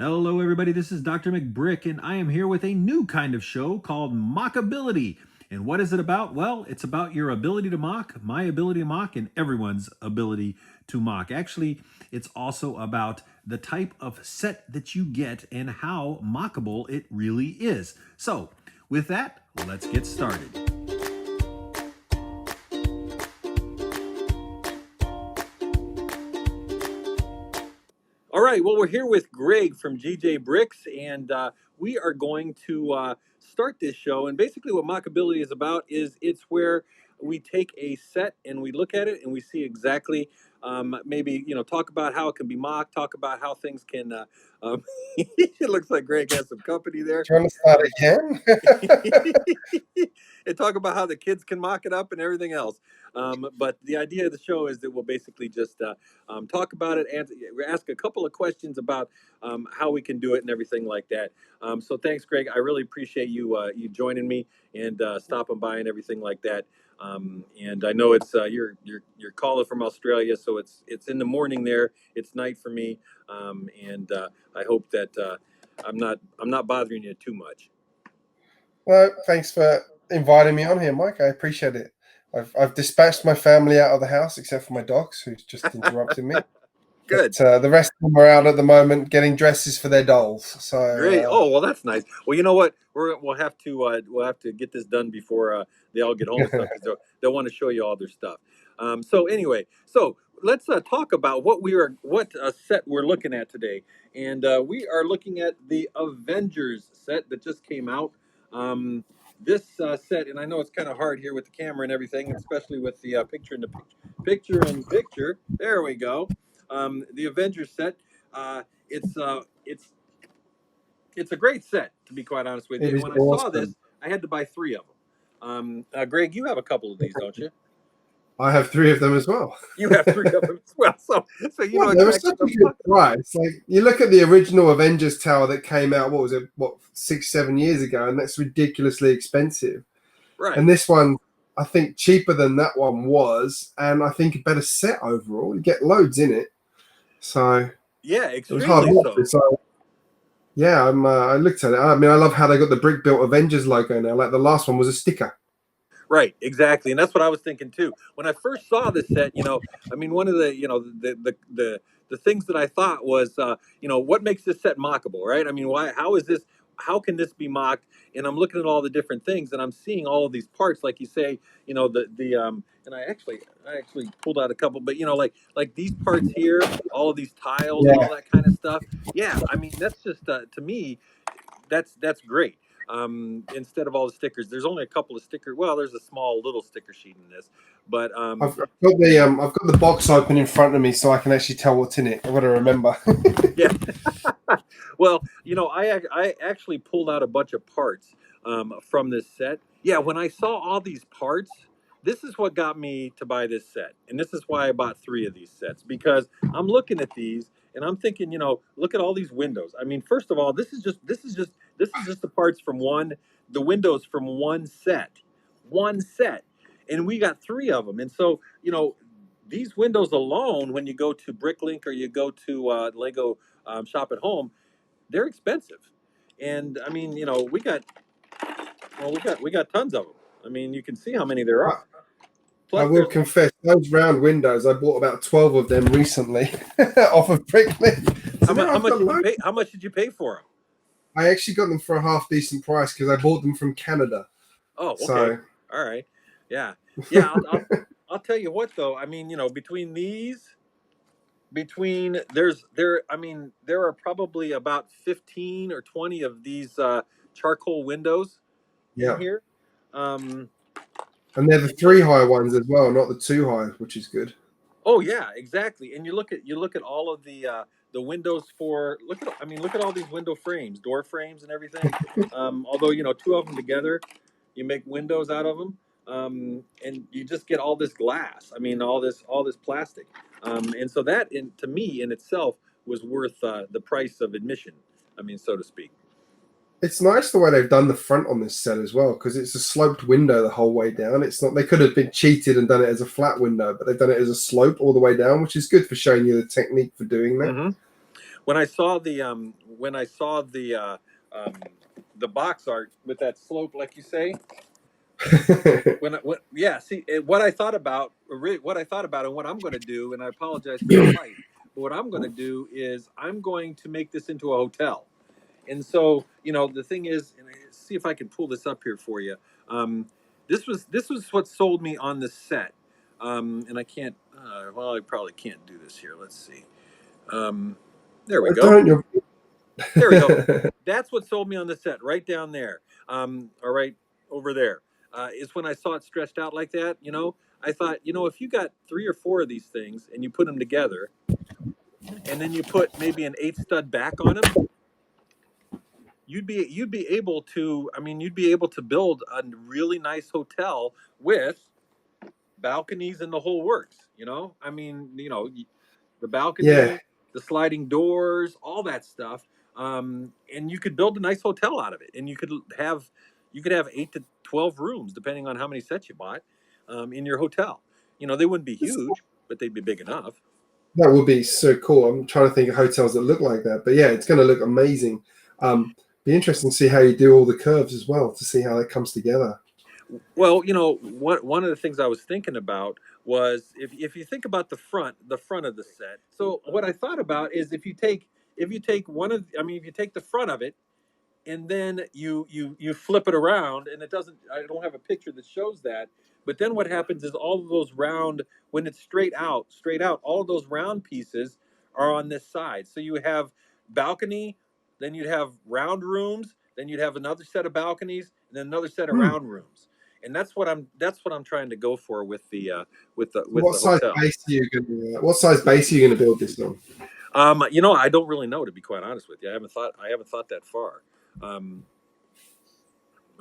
Hello, everybody. This is Drmcbrick, and I am here with a new kind of show called MOCability. And what is it about? Well, it's about your ability to mock, my ability to mock, and everyone's ability to mock. Actually, it's also about the type of set that you get and how mockable it really is. So, with that, let's get started. All right, well, we're here with Greg from Drmcbrick, and we are going to start this show. And basically, what Mockability is about is it's where we take a set and we look at it and we see exactly, maybe talk about how it can be mocked, talk about how things can. It looks like Greg has some company there. Do you want to start again? And talk about how the kids can mock it up and everything else. But the idea of the show is that we'll basically just talk about it and ask a couple of questions about how we can do it and everything like that. So thanks, Greg. I really appreciate you joining me and stopping by and everything like that. And I know it's you're calling from Australia, so it's in the morning there. It's night for me, and I hope that I'm not bothering you too much. Well, thanks for inviting me on here, Mike. I appreciate it. I've dispatched my family out of the house, except for my dogs, who's just interrupted me. Good. But, the rest of them are out at the moment getting dresses for their dolls. So Great. Oh well, that's nice. Well, you know what? We'll have to get this done before they all get home and stuff because they'll want to show you all their stuff. So anyway, let's talk about what set we're looking at today, and we are looking at the Avengers set that just came out. This set, and I know it's kind of hard here with the camera and everything, especially with the picture in the picture. There we go. The Avengers set. It's it's a great set, to be quite honest with you. And when I saw this, I had to buy 3 of them. Greg, you have a couple of these, don't you? I have 3 of them as well. You have 3 of them as well. So you know they were such a good price. Like, you look at the original Avengers tower that came out, 6-7 years ago, and that's ridiculously expensive. Right. And this one, I think, cheaper than that one was, and I think a better set overall. You get loads in it. So yeah, extremely so. Yeah, I looked at it. I mean, I love how they got the brick built Avengers logo now. Like the last one was a sticker. Right, exactly, and that's what I was thinking too. When I first saw this set, I mean, one of the, the things that I thought was, what makes this set mockable, right? I mean, why? How is this? How can this be mocked? And I'm looking at all the different things, and I'm seeing all of these parts, like you say, and I actually pulled out a couple, but like these parts here, all of these tiles and all that kind of stuff. Yeah, I mean, that's just to me, that's great. Instead of all the stickers, there's only a couple of stickers. Well, there's a small little sticker sheet in this, but I've got the box open in front of me so I can actually tell what's in it. I've got to remember. Yeah. Well, I actually pulled out a bunch of parts from this set. Yeah, when I saw all these parts, this is what got me to buy this set, and this is why I bought 3 of these sets, because I'm looking at these and I'm thinking, look at all these windows. I mean, first of all, this is just the parts from the windows from one set, and we got 3 of them, and so these windows alone, when you go to Bricklink or you go to Lego Shop at Home, they're expensive, and I mean, we got tons of them. I mean, you can see how many there are. Plus, I will confess, those round windows, I bought about 12 of them recently off of Bricklink. So how much did you pay for them? I actually got them for a half decent price because I bought them from Canada. Oh, okay. So, all right. Yeah. Yeah. I'll tell you what, though. I mean, between these, there are probably about 15 or 20 of these charcoal windows in here. And they're the 3 high ones as well, not the 2 high, which is good. Oh yeah, exactly. And you look at all of the windows look at all these window frames, door frames, and everything. Although 2 of them together, you make windows out of them, and you just get all this glass. I mean, all this plastic, and so that, to me, in itself, was worth the price of admission. I mean, so to speak. It's nice the way they've done the front on this set as well, because it's a sloped window the whole way down. It's not, they could have been cheated and done it as a flat window, but they've done it as a slope all the way down, which is good for showing you the technique for doing that. Mm-hmm. when I saw the box art with that slope, like you say, yeah, see what I thought about, and what I'm going to do, and I apologize for the light, but what I'm going to do is I'm going to make this into a hotel. And so, the thing is, and see if I can pull this up here for you. This was what sold me on the set, and I can't. Well, I probably can't do this here. Let's see. There we go. Don't you? There we go. That's what sold me on the set, right down there. Or right over there. Is when I saw it stretched out like that. I thought, if you got 3 or 4 of these things and you put them together, and then you put maybe an 8 stud back on them, you'd be able to. I mean, you'd be able to build a really nice hotel with balconies and the whole works. I mean, the balcony, Yeah, the sliding doors, all that stuff. And you could build a nice hotel out of it, and you could have 8 to 12 rooms depending on how many sets you bought in your hotel. They wouldn't be huge, but they'd be big enough. that would be so cool. I'm trying to think of hotels that look like that, but yeah, it's going to look amazing. Be interesting to see how you do all the curves as well, to see how that comes together. Well, one of the things I was thinking about was if you think about the front of the set. So what I thought about is if you take if you take the front of it and then you flip it around, and I don't have a picture that shows that, but then what happens is all of those round, when it's straight out, all of those round pieces are on this side. So you have balcony, then you'd have round rooms, then you'd have another set of balconies, and then another set of round rooms. And that's what I'm trying to go for with the What size hotel. base are you going to? What size base are you going to build this on? I don't really know, to be quite honest with you. I haven't thought that far. I'm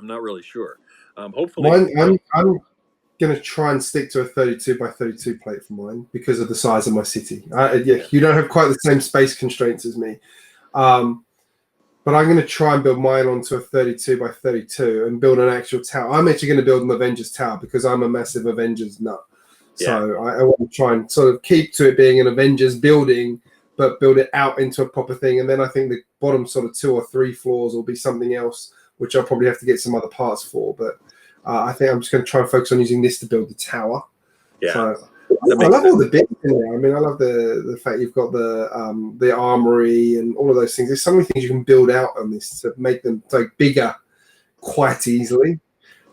not really sure. Hopefully, I'm going to try and stick to a 32 by 32 plate for mine because of the size of my city. You don't have quite the same space constraints as me. But I'm going to try and build mine onto a 32 by 32 and build an actual tower. I'm actually going to build an Avengers tower because I'm a massive Avengers nut. So I want to try and sort of keep to it being an Avengers building, but build it out into a proper thing. And then I think the bottom sort of 2 or 3 floors will be something else, which I'll probably have to get some other parts for. But I think I'm just going to try and focus on using this to build the tower. Yeah. So I love all the bits in there. I mean, I love the fact you've got the armory and all of those things. There's so many things you can build out on this to make them bigger quite easily.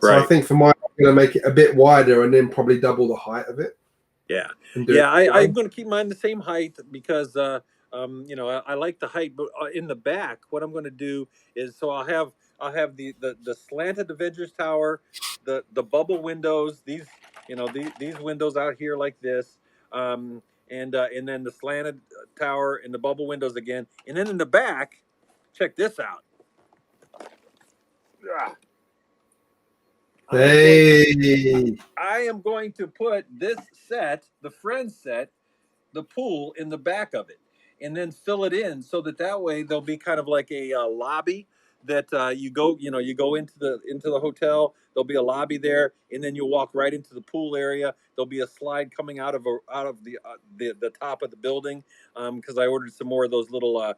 So right. I think for mine, I'm going to make it a bit wider and then probably double the height of it. Yeah. I'm going to keep mine the same height because I like the height. But in the back, what I'm going to do is I'll have the slanted Avengers tower, the bubble windows. These windows out here like this, and then the slanted tower and the bubble windows again, and then in the back, check this out. Hey, I am going to put this set, the Friends set, the pool in the back of it, and then fill it in so that way there'll be kind of like a lobby that you go into the hotel. There'll be a lobby there, and then you'll walk right into the pool area. There'll be a slide coming out of the top of the building, because I ordered some more of those little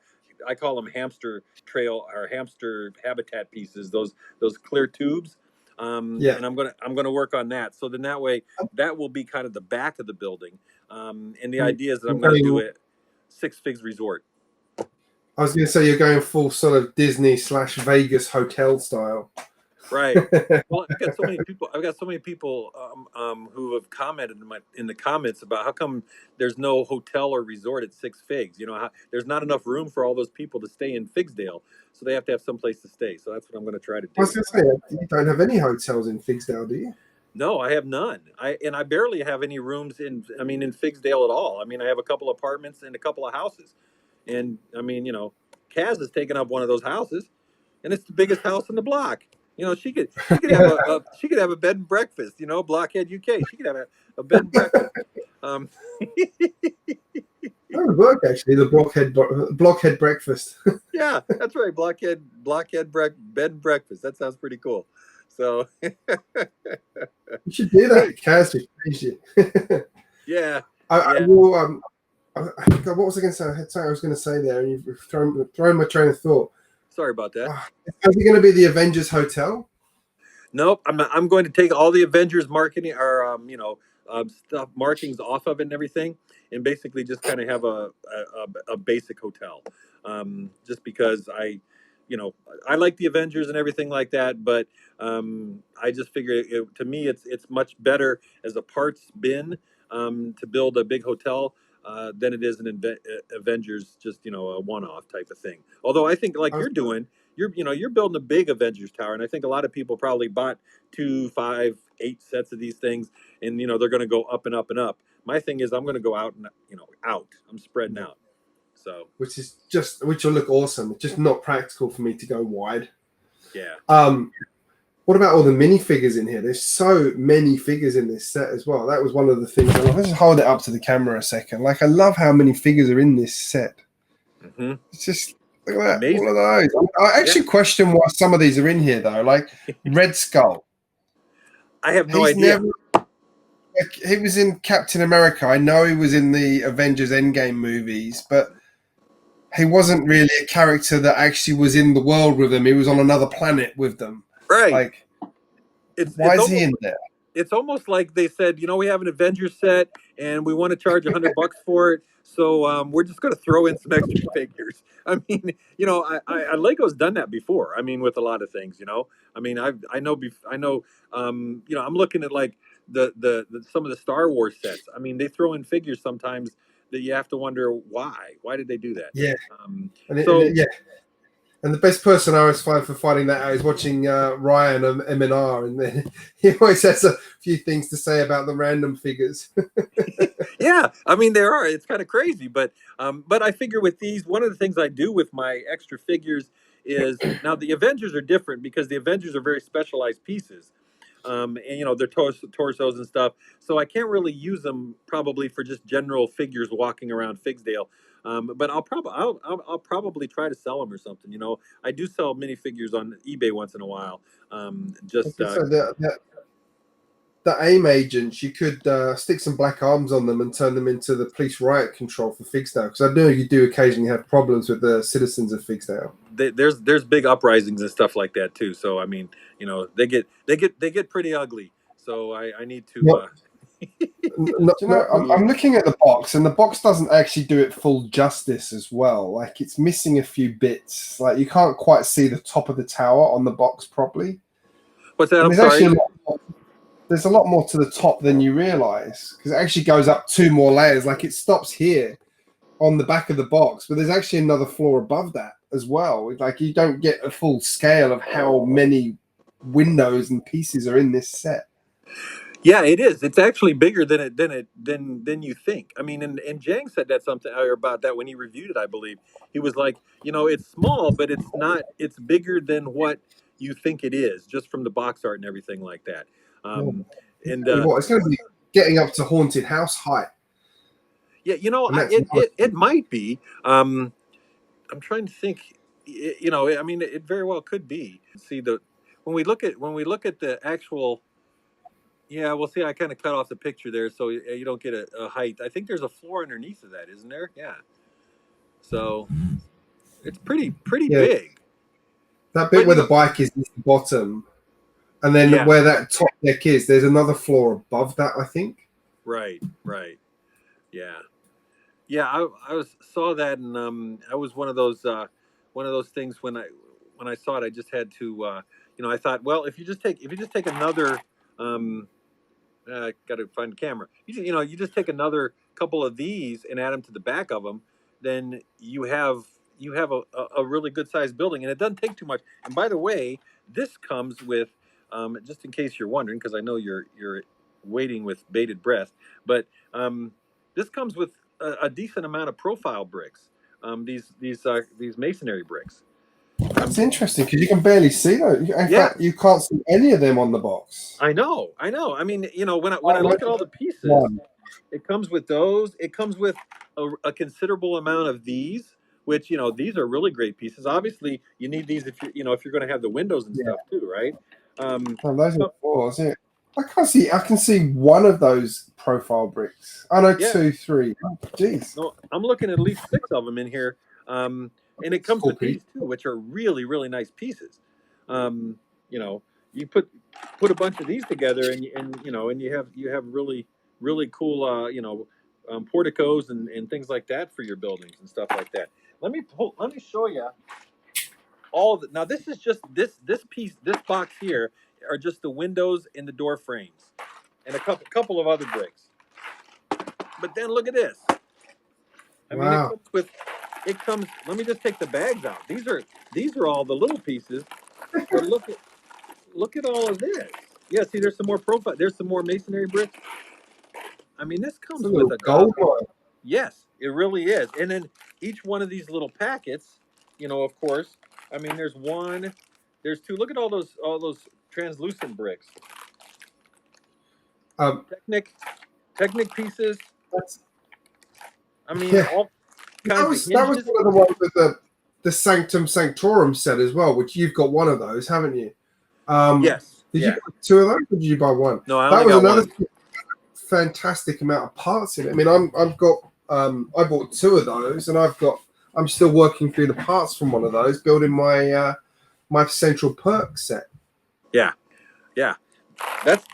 I call them hamster trail or hamster habitat pieces. Those clear tubes. yeah. And I'm gonna work on that. So then that way that will be kind of the back of the building. And the idea is that I'm going to do it 6 Figs Resort. I was going to say you're going full sort of Disney/Vegas hotel style. Right. Well, I've got so many people who have commented in the comments about how come there's no hotel or resort at 6 Figs. There's not enough room for all those people to stay in Figsdale, so they have to have some place to stay. So that's what I'm going to try to do. I was going to say, you don't have any hotels in Figsdale, do you? No, I have none. I barely have any rooms in Figsdale at all. I have a couple apartments and a couple of houses. And Kaz has taken up one of those houses, and it's the biggest house in the block. She could have a bed and breakfast, Blockhead UK. She could have a bed and breakfast. That would work, actually, the blockhead breakfast. Yeah, that's right. Blockhead bed and breakfast. That sounds pretty cool. So you should do that. Kaz just praised you. Yeah. I will God, what was I going to say? I had something I was going to say there, and you've thrown my train of thought. Sorry about that. Is it going to be the Avengers Hotel? Nope, I'm going to take all the Avengers marketing or stuff markings off of it and everything, and basically just kind of have a basic hotel. Just because you know, I like the Avengers and everything like that, but I just figure to me it's much better as a parts bin to build a big hotel. Than it is an Avengers, just a one-off type of thing. Although I think like I was, you're doing, you're building a big Avengers tower, and I think a lot of people probably bought 2, 5, 8 sets of these things, and they're going to go up and up and up. My thing is I'm going to go out and out. I'm spreading out. So which will look awesome. It's just not practical for me to go wide. yeah, What about all the minifigures in here? There's so many figures in this set as well. That was one of the things. Let's just hold it up to the camera a second. Like, I love how many figures are in this set. mm-hmm. It's just, look at that, Amazing. all of those. I actually question why some of these are in here, though. Like Red Skull. I have no idea. He was in Captain America. I know he was in the Avengers Endgame movies, but he wasn't really a character that actually was in the world with them. He was on another planet with them. Right. Like, why is he in there? It's almost like they said, we have an Avengers set and we want to charge $100 for it, so we're just going to throw in some extra figures. I mean, Lego's done that before. I mean, with a lot of things, I mean, I know, I'm looking at like the some of the Star Wars sets. I mean, they throw in figures sometimes that you have to wonder why. Why did they do that? Yeah. Yeah. And the best person I always find for finding that out is watching Ryan of M&R, and he always has a few things to say about the random figures. Yeah, I mean there are. It's kind of crazy, but I figure with these, one of the things I do with my extra figures is now the Avengers are different because the Avengers are very specialized pieces. And their torsos and stuff. So I can't really use them probably for just general figures walking around Figsdale. But I'll probably try to sell them or something. I do sell minifigures on eBay once in a while. Just the AIM agents, you could stick some black arms on them and turn them into the police riot control for Figsdale, because I know you do occasionally have problems with the citizens of Figsdale. There's big uprisings and stuff like that too. So I mean, they get pretty ugly. So I need to. I'm looking at the box, and the box doesn't actually do it full justice as well. Like, it's missing a few bits. Like, you can't quite see the top of the tower on the box properly. What's that? I'm sorry. There's a lot more to the top than you realize, because it actually goes up 2 more layers. Like, it stops here on the back of the box, but there's actually another floor above that as well. Like, you don't get a full scale of how many windows and pieces are in this set. Yeah, it is. It's actually bigger than you think. I mean, and Jang said that something about that when he reviewed it. I believe he was like, it's small, but it's not. It's bigger than what you think it is, just from the box art and everything like that. It's going to be getting up to haunted house height. Yeah, it might be. I'm trying to think. I mean, it very well could be. See when we look at the actual. Yeah, well, see, I kind of cut off the picture there, so you don't get a height. I think there's a floor underneath of that, isn't there? Yeah. So it's pretty big. That bit where the bike is at the bottom, and then where that top deck is, there's another floor above that, I think. Right. Yeah. Yeah, I saw that, and I was one of those things when I saw it, I just had to I thought, well, if you just take another got to find a camera. You just take another couple of these and add them to the back of them, then you have a really good sized building, and it doesn't take too much. And by the way, this comes with just in case you're wondering, because I know you're waiting with bated breath, but this comes with a decent amount of profile bricks. These masonry bricks. That's interesting, because you can barely see those. In fact, you can't see any of them on the box. I know. I mean, when I look at all the pieces, it comes with those. It comes with a considerable amount of these, which these are really great pieces. Obviously, you need these if you're going to have the windows and stuff too, right? Those are floors, yeah. I can't see. I can see one of those profile bricks. Oh no, Yeah. 2, 3. Oh, jeez. No, I'm looking at least 6 of them in here. And it comes Cool with piece. these too, which are really, really nice pieces. Um, you know, you put a bunch of these together, and you have really, really cool porticos and things like that for your buildings and stuff like that. Let me show you all the, now this is just this piece, this box here are just the windows and the door frames and a couple of other bricks. But then look at this. I mean, Wow. it comes. Let me just take the bags out. These are all the little pieces. But look at all of this. Yeah, see, there's some more profile. There's some more masonry bricks. I mean, this It's a comes with little a gold one. yes, it really is. And then each one of these little packets, of course. I mean, there's two. Look at all those translucent bricks. Um, Technic pieces. that's, I mean, yeah, all that kinds of was one hinges. of the ones with the Sanctum Sanctorum set as well, which you've got one of those, haven't you? Yes. Did you Yeah. buy 2 of those, or did you buy 1? No, I That only was got another one. fantastic amount of parts in it. I mean, I've got I bought 2 of those, and I'm still working through the parts from one of those, building my central perk set. Yeah. Yeah. That's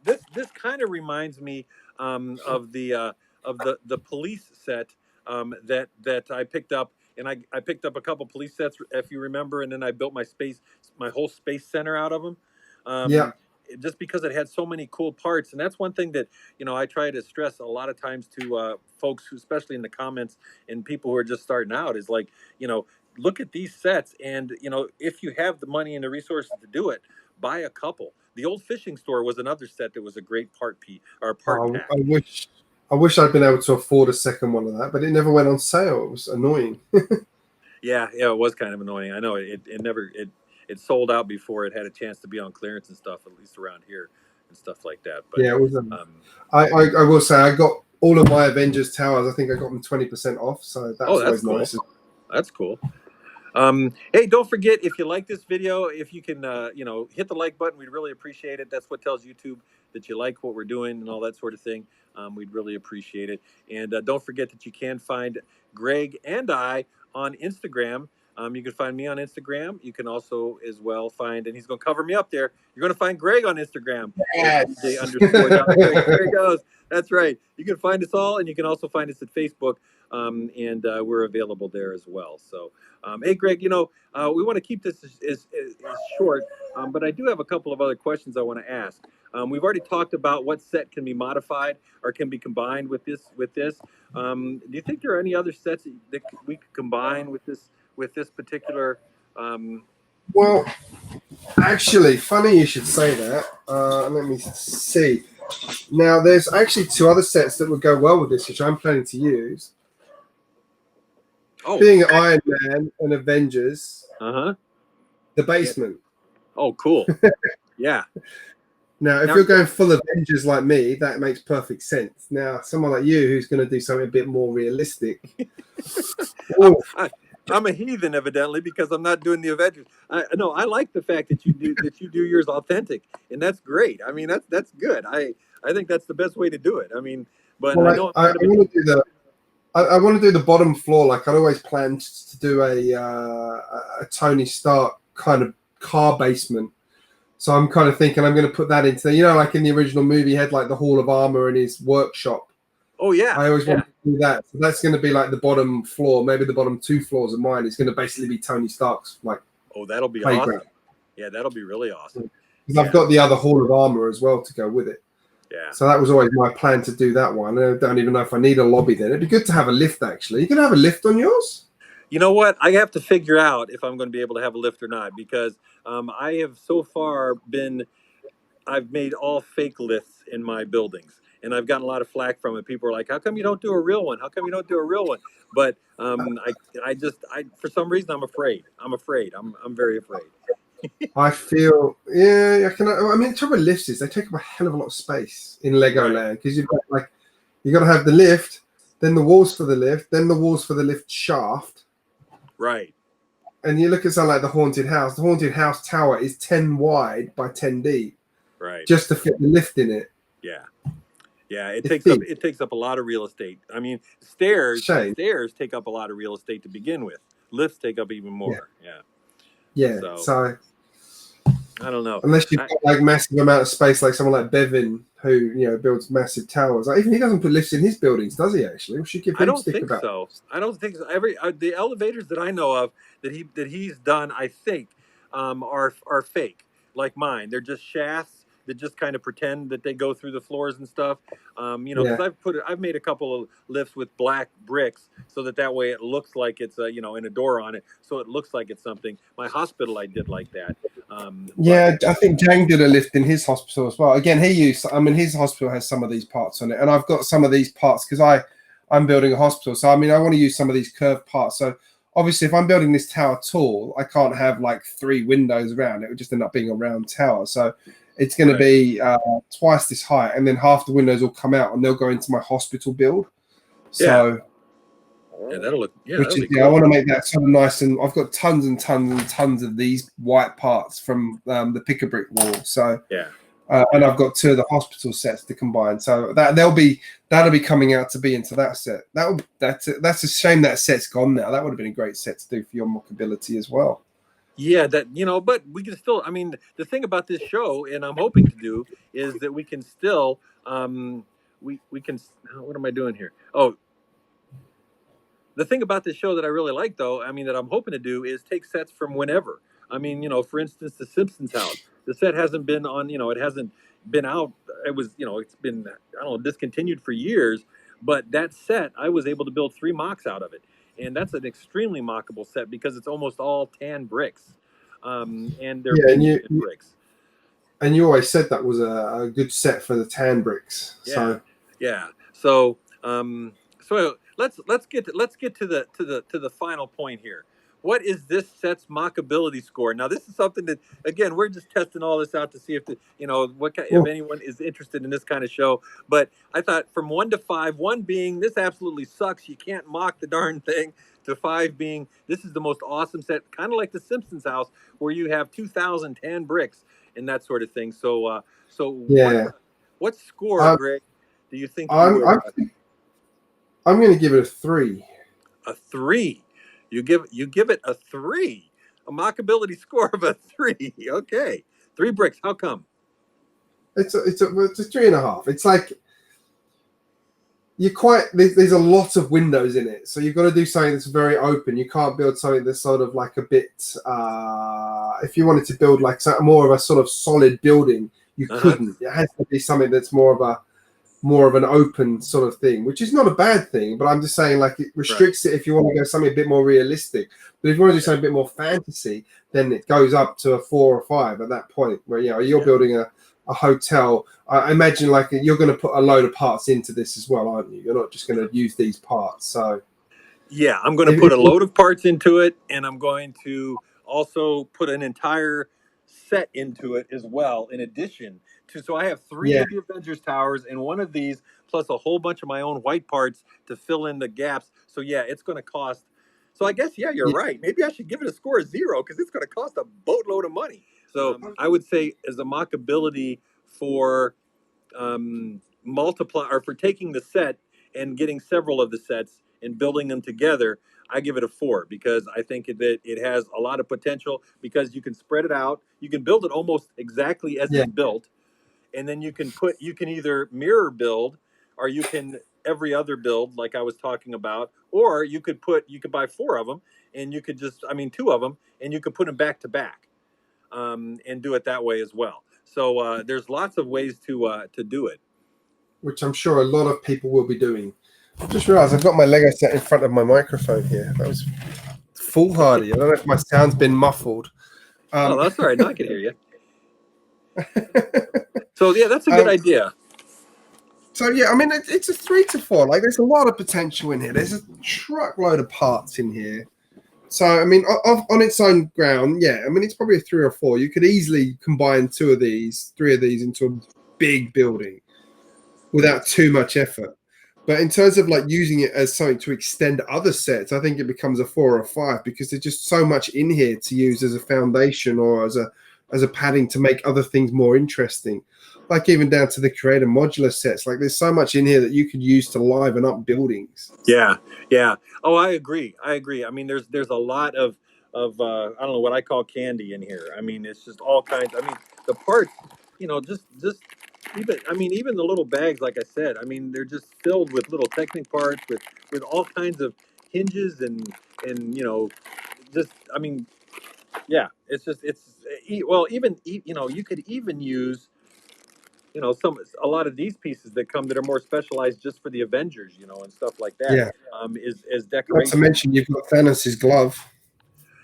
this kind of reminds me of the police set that I picked up, and I picked up a couple police sets, if you remember, and then I built my whole space center out of them. Yeah. um, just because it had so many cool parts. And that's one thing that I try to stress a lot of times to folks who, especially in the comments, and people who are just starting out, is like, look at these sets, and if you have the money and the resources to do it, buy a couple. The old fishing store was another set that was a great part pack. I wish I'd been able to afford a second one of that, but it never went on sale. It was annoying. Yeah, it was kind of annoying. I know it sold out before it had a chance to be on clearance and stuff, at least around here and stuff like that. But Yeah, it was. um, I will say I got all of my Avengers towers. I think I got them 20% off, so that was that's always cool. nice. That's cool. Hey, don't forget, if you like this video, if you can, hit the like button, we'd really appreciate it. That's what tells YouTube that you like what we're doing and all that sort of thing. We'd really appreciate it. And don't forget that you can find Greg and I on Instagram. You can find me on Instagram. You can also as well find, and he's going to cover me up there. You're going to find Greg on Instagram. Yes. There he goes. That's right. You can find us all, and you can also find us at Facebook. And we're available there as well. So, hey, Greg, we want to keep this as short, but I do have a couple of other questions I want to ask. We've already talked about what set can be modified or can be combined with this. Do you think there are any other sets that we could combine with this particular? Well, actually, funny you should say that. Let me see. Now, there's actually 2 other sets that would go well with this, which I'm planning to use. Oh, being Iron Man and Avengers, the basement. Oh, cool. Yeah. Now, if you're going full Avengers like me, that makes perfect sense. Now, someone like you who's going to do something a bit more realistic. I'm a heathen, evidently, because I'm not doing the Avengers. I like the fact that you do yours authentic, and that's great. I mean, that's good. I think that's the best way to do it. I mean, but I know I want to do I want to do the bottom floor. Like I'd always planned to do a Tony Stark kind of car basement. So I'm kind of thinking I'm going to put that into, like in the original movie, he had like the Hall of Armor in his workshop. Oh, yeah. I always wanted to do that. So that's going to be like the bottom floor, maybe the bottom 2 floors of mine. It's going to basically be Tony Stark's that'll be playground. Awesome. Yeah, that'll be really awesome. Because I've got the other Hall of Armor as well to go with it. Yeah. So that was always my plan to do that one. I don't even know if I need a lobby then. It'd be good to have a lift, actually. You can have a lift on yours? You know what? I have to figure out if I'm going to be able to have a lift or not, because I have so far I've made all fake lifts in my buildings, and I've gotten a lot of flack from it. People are like, "How come you don't do a real one? How come you don't do a real one?" But I for some reason I'm afraid. I'm very afraid. I feel, I mean, the trouble with lifts is they take up a hell of a lot of space in Lego land, because you've got to have the lift, then the walls for the lift, then the walls for the lift shaft. Right. And you look at something like the Haunted House. The Haunted House tower is 10 wide by 10 deep. Right. just to fit the lift in it. Yeah. Yeah. It It's takes up big. a lot of real estate. I mean, Shame. stairs take up a lot of real estate to begin with. Lifts take up even Yeah. more. Yeah. Yeah. So So I don't know. unless you've got like massive amount of space, like someone like Bevan, who builds massive towers, like even he doesn't put lifts in his buildings, does he? Actually, we should give I him don't stick think about. so. I don't think so. The elevators that I know of that he's done, I think, are fake, like mine. They're just shafts that just kind of pretend that they go through the floors and stuff. Because Yeah. I've made a couple of lifts with black bricks so that way it looks like it's and a door on it, so it looks like it's something. My hospital I did like that. But Yeah, I think Jang did a lift in his hospital as well. Again, his hospital has some of these parts on it, and I've got some of these parts because I'm building a hospital. So I want to use some of these curved parts. So obviously, if I'm building this tower tall, I can't have like 3 windows around. It would just end up being a round tower. So it's going to be twice this height, and then half the windows will come out, and they'll go into my hospital build. So. Yeah, that'll Which is be cool. I want to make that sort of nice, and I've got tons and tons and tons of these white parts from the pick-a-brick wall. So and I've got 2 of the hospital sets to combine. So that'll be coming out to be into that set. That's a shame that set's gone now. That would have been a great set to do for your MOCability as well. Yeah, but we can still. I mean, the thing about this show, and I'm hoping to do, is that we can still, we can. What am I doing here? Oh, the thing about this show that I really like, though, I mean, that I'm hoping to do is take sets from whenever. I mean, for instance, the Simpsons house. The set hasn't been on. It hasn't been out. It was, it's been, I don't know, discontinued for years. But that set, I was able to build 3 mocks out of it, and that's an extremely mockable set because it's almost all tan bricks, and they're Yeah, pinch bricks. and you always said that was a good set for the tan bricks. Yeah, So yeah. So let's get to the final point here. What is this set's mockability score? Now, this is something that, again, we're just testing all this out to see if if anyone is interested in this kind of show. But I thought from 1 to 5, 1 being this absolutely sucks, you can't mock the darn thing, to 5 being this is the most awesome set, kind of like the Simpsons house where you have 2,010 bricks and that sort of thing. So yeah, what score, I'm Greg, do you think you I'm would? I'm going to give it a 3. A 3. You give it a 3. A mockability score of a 3. Okay, 3 bricks. How come? It's a 3.5. It's like there's a lot of windows in it, so you've got to do something that's very open. You can't build something that's sort of like a bit. If you wanted to build like more of a sort of solid building, you couldn't. It has to be something that's more of an open sort of thing, which is not a bad thing. But I'm just saying, like, it restricts it if you want to go something a bit more realistic. But if you want to do something a bit more fantasy, then it goes up to a 4 or 5 at that point, where you're building a hotel. I imagine like you're going to put a load of parts into this as well, aren't you? You're not just going to use these parts. So yeah, I'm going to put a load of parts into it, and I'm going to also put an entire set into it as well. In addition to, so I have 3 of the Avengers towers and 1 of these, plus a whole bunch of my own white parts to fill in the gaps. So yeah, it's going to cost. So I guess you're right. Maybe I should give it a score of 0 because it's going to cost a boatload of money. So I would say as a mockability for multiply or for taking the set and getting several of the sets and building them together, I give it a 4 because I think that it has a lot of potential because you can spread it out. You can build it almost exactly as it's built, and then you can either mirror build or you can every other build like I was talking about, or you could buy 4 of them and you could 2 of them and you could put them back to back, and do it that way as well. So there's lots of ways to do it, which I'm sure a lot of people will be doing. I just realized I've got my Lego set in front of my microphone here. That was foolhardy. I don't know if my sound's been muffled. Oh, that's all right. No, I can hear you. So yeah, that's a good idea. So yeah, I mean it's a 3 to 4. Like there's a lot of potential in here. There's a truckload of parts in here. So I mean, on its own ground, yeah. I mean it's probably a 3 or 4. You could easily combine 3 of these into a big building without too much effort. But in terms of like using it as something to extend other sets, I think it becomes a 4 or 5 because there's just so much in here to use as a foundation or as a as a padding to make other things more interesting. Like even down to the creator modular sets. Like there's so much in here that you could use to liven up buildings. Yeah, yeah. Oh, I agree. I agree. I mean, there's a lot of I don't know what I call candy in here. I mean, it's just all kinds. I mean, the parts, just even I mean, even the little bags, like I said. I mean, they're just filled with little Technic parts with all kinds of hinges and just I mean, yeah. It's just well, even you could even use a lot of these pieces that come that are more specialized just for the Avengers, and stuff like that. Yeah. Is as Not to decoration. mention you've got Thanos' glove.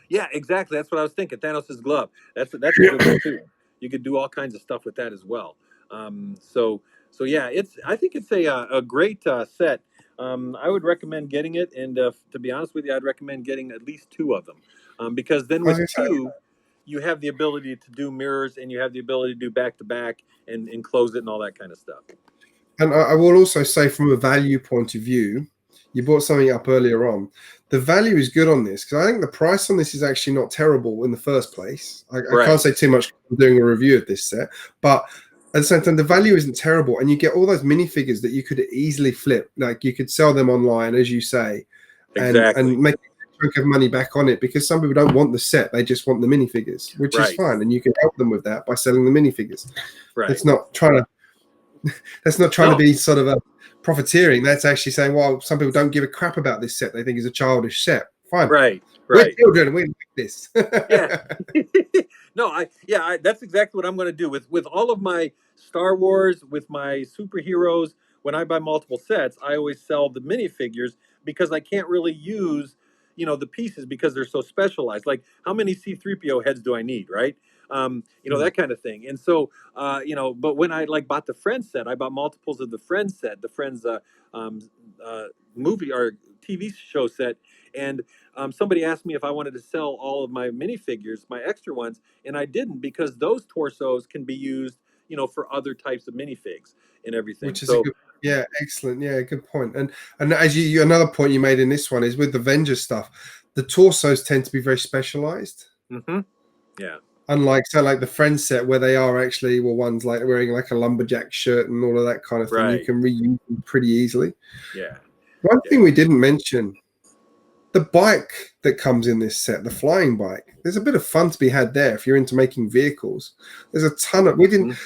Yeah, exactly. That's what I was thinking. Thanos' glove. That's a good one too. You could do all kinds of stuff with that as well. So yeah, I think it's a great set. I would recommend getting it, and to be honest with you, I'd recommend getting at least two of them, because then I was with gonna say, two, you have the ability to do mirrors, and you have the ability to do back to back and close it and all that kind of stuff. and I will also say from a value point of view, you brought something up earlier on. The value is good on this because I think the price on this is actually not terrible in the first place. I can't say too much. I'm doing a review of this set, but at the same time, the value isn't terrible, and you get all those minifigures that you could easily flip. Like you could sell them online, as you say, Exactly. and make a chunk of money back on it because some people don't want the set; they just want the minifigures, which is fine, and you can help them with that by selling the minifigures. Right. It's not trying to. That's not trying to be sort of a profiteering. That's actually saying, well, some people don't give a crap about this set. They think it's a childish set. Fine. Right. We're children. We like this. Yeah. No, that's exactly what I'm going to do with all of my Star Wars, with my superheroes. When I buy multiple sets, I always sell the minifigures because I can't really use, the pieces because they're so specialized. Like how many C-3PO heads do I need, right? That kind of thing. And so, but when I bought the Friends set, I bought multiples of the Friends set, the Friends um, movie or TV show set, and somebody asked me if I wanted to sell all of my minifigures, my extra ones, and I didn't because those torsos can be used, for other types of minifigs and everything. Which is a good, yeah, excellent, yeah, good point. And as you another point you made in this one is with the Avengers stuff, the torsos tend to be very specialized. Mm-hmm. Yeah. Unlike like the Friends set where they are actually one's like wearing like a lumberjack shirt and all of that kind of thing. Right. You can reuse them pretty easily. Yeah. One thing we didn't mention. The bike that comes in this set, the flying bike, there's a bit of fun to be had there if you're into making vehicles. There's a ton of. We didn't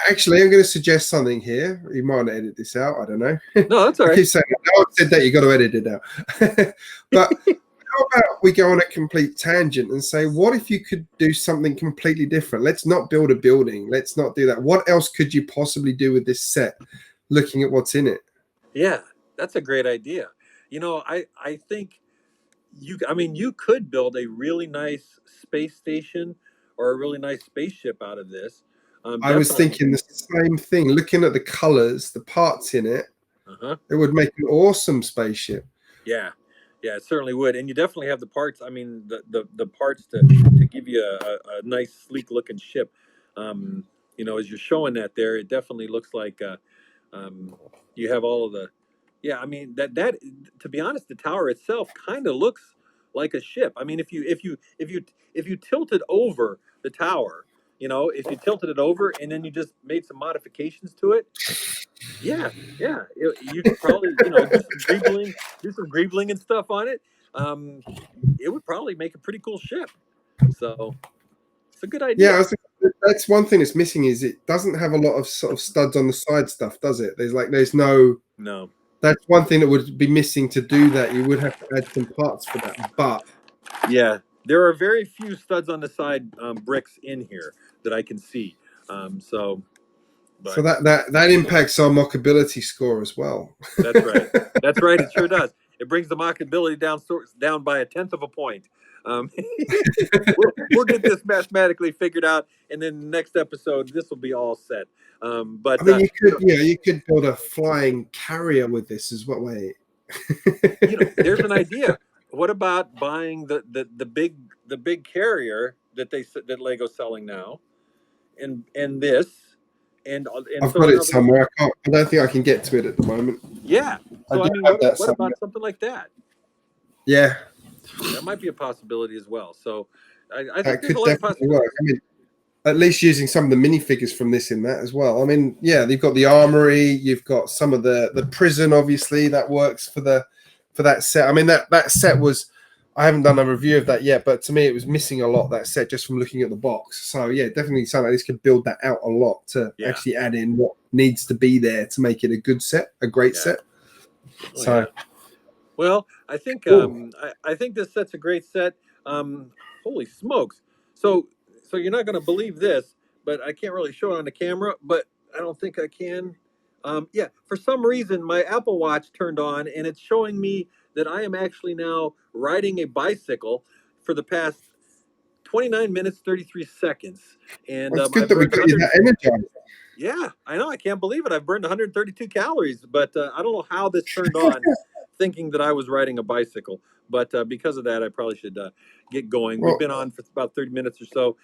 actually. I'm going to suggest something here. You might want to edit this out. I don't know. No, that's all right. I keep saying, no, I said that. You got to edit it out. But how about we go on a complete tangent and say, what if you could do something completely different? Let's not build a building. Let's not do that. What else could you possibly do with this set? Looking at what's in it. Yeah, that's a great idea. I think. You could build a really nice space station or a really nice spaceship out of this. I was thinking the same thing. Looking at the colors, the parts in it, it would make an awesome spaceship. Yeah, it certainly would. And you definitely have the parts. I mean, the parts to give you a nice, sleek looking ship. As you're showing that there, it definitely looks like you have all of the. Yeah, I mean that to be honest, the tower itself kind of looks like a ship. I mean, if you tilted over the tower, if you tilted it over and then you just made some modifications to it, you could probably do some greebling and stuff on it. It would probably make a pretty cool ship. So it's a good idea. Yeah, that's one thing that's missing is it doesn't have a lot of sort of studs on the side stuff, does it? There's no. That's one thing that would be missing to do that. You would have to add some parts for that. But yeah, there are very few studs on the side bricks in here that I can see. So that impacts our mockability score as well. That's right. That's right. It sure does. It brings the mockability down by 1/10 of a point. We'll get this mathematically figured out, and then next episode this will be all set. But I mean, you could build a flying carrier with this as well. Wait, there's an idea. What about buying the big carrier that Lego's selling now, and this, and I've got it somewhere. I don't think I can get to it at the moment. Yeah. So what about something like that? Yeah. That might be a possibility as well. So I think that there's could a lot of definitely work. I mean, at least using some of the minifigures from this in that as well. I mean, yeah, you've got the armory, you've got some of the prison, obviously that works for that set. I mean, that set was, I haven't done a review of that yet, but to me it was missing a lot, that set, just from looking at the box. So yeah, definitely something like this could build that out a lot to actually add in what needs to be there to make it a good set, a great set. So well, I think I think this set's a great set. Holy smokes. So you're not going to believe this, but I can't really show it on the camera, but I don't think I can. Yeah, for some reason my Apple Watch turned on and it's showing me that I am actually now riding a bicycle for the past 29 minutes 33 seconds, and it's good I've that we burned got you 100. that energized. Yeah, I know. I can't believe it. I've burned 132 calories, but I don't know how this turned on, thinking that I was riding a bicycle. But because of that, I probably should get going. We've Well, been on for about 30 minutes or so.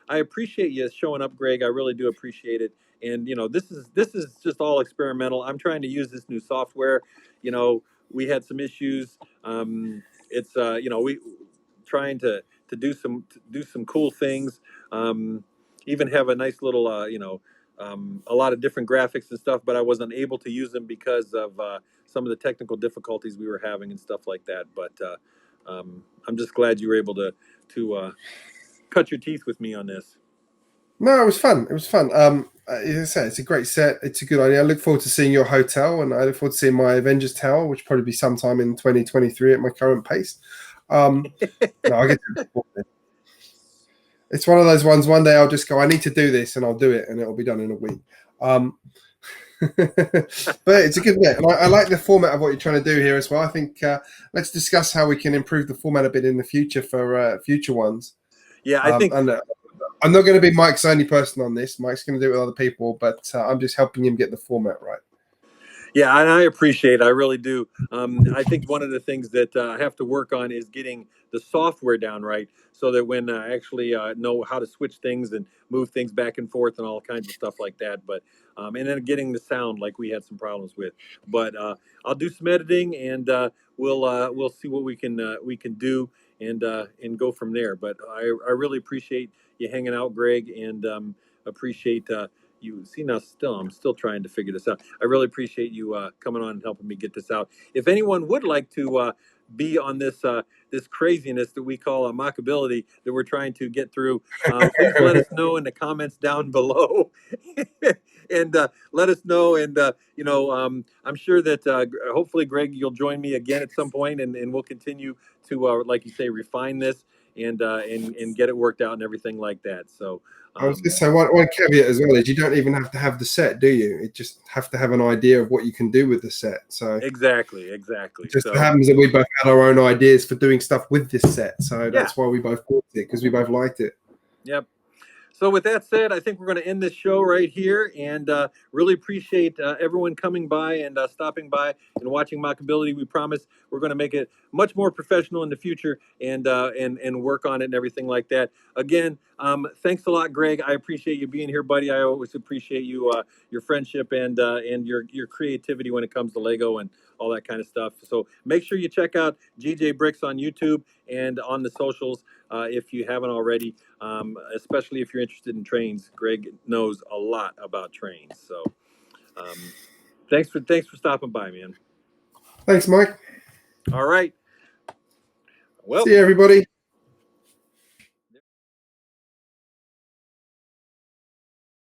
I appreciate you showing up, Greg. I really do appreciate it. And you know, this is just all experimental. I'm trying to use this new software. You know, we had some issues. It's you know, we trying to do some cool things. Even have a nice little you know, a lot of different graphics and stuff, but I wasn't able to use them because of some of the technical difficulties we were having and stuff like that. But I'm just glad you were able to cut your teeth with me on this. no, it was fun. It was fun. As I said, it's a great set. It's a good idea. I look forward to seeing your hotel, and I look forward to seeing my Avengers tower, which will probably be sometime in 2023 at my current pace. No, I get to. It's one of those ones. One day I'll just go, I need to do this, and I'll do it, and it'll be done in a week. But it's a good net, and I like the format of what you're trying to do here as well. I think let's discuss how we can improve the format a bit in the future for future ones. Yeah, I think. And I'm not going to be Mike's only person on this. Mike's going to do it with other people, but I'm just helping him get the format right. Yeah, and I appreciate it. I really do. I think one of the things that I have to work on is getting the software down right, so that when I actually know how to switch things and move things back and forth and all kinds of stuff like that. But and then getting the sound, like we had some problems with. But I'll do some editing, and we'll see what we can do, and go from there. But I really appreciate you hanging out, Greg, and appreciate. You see, now I'm still trying to figure this out. I really appreciate you coming on and helping me get this out. If anyone would like to be on this craziness that we call a mockability that we're trying to get through, please let us know in the comments down below. And let us know, and you know, I'm sure that hopefully, Greg, you'll join me again at some point, and we'll continue to like you say, refine this, and get it worked out and everything like that. So I was going to say one caveat as well is you don't even have to have the set, do you? You just have to have an idea of what you can do with the set. So exactly. It just happens that we both had our own ideas for doing stuff with this set, so that's why we both bought it, because we both liked it. Yep. So with that said, I think we're going to end this show right here, and really appreciate everyone coming by and stopping by and watching MOCability. We promise we're going to make it much more professional in the future, and work on it and everything like that. Again, thanks a lot, Greg. I appreciate you being here, buddy. I always appreciate you, your friendship, and your creativity when it comes to Lego and all that kind of stuff. So make sure you check out Drmcbrick on YouTube and on the socials if you haven't already. Especially if you're interested in trains. Greg knows a lot about trains. So thanks for stopping by, man. Thanks, Mike. All right. Well, see you, everybody.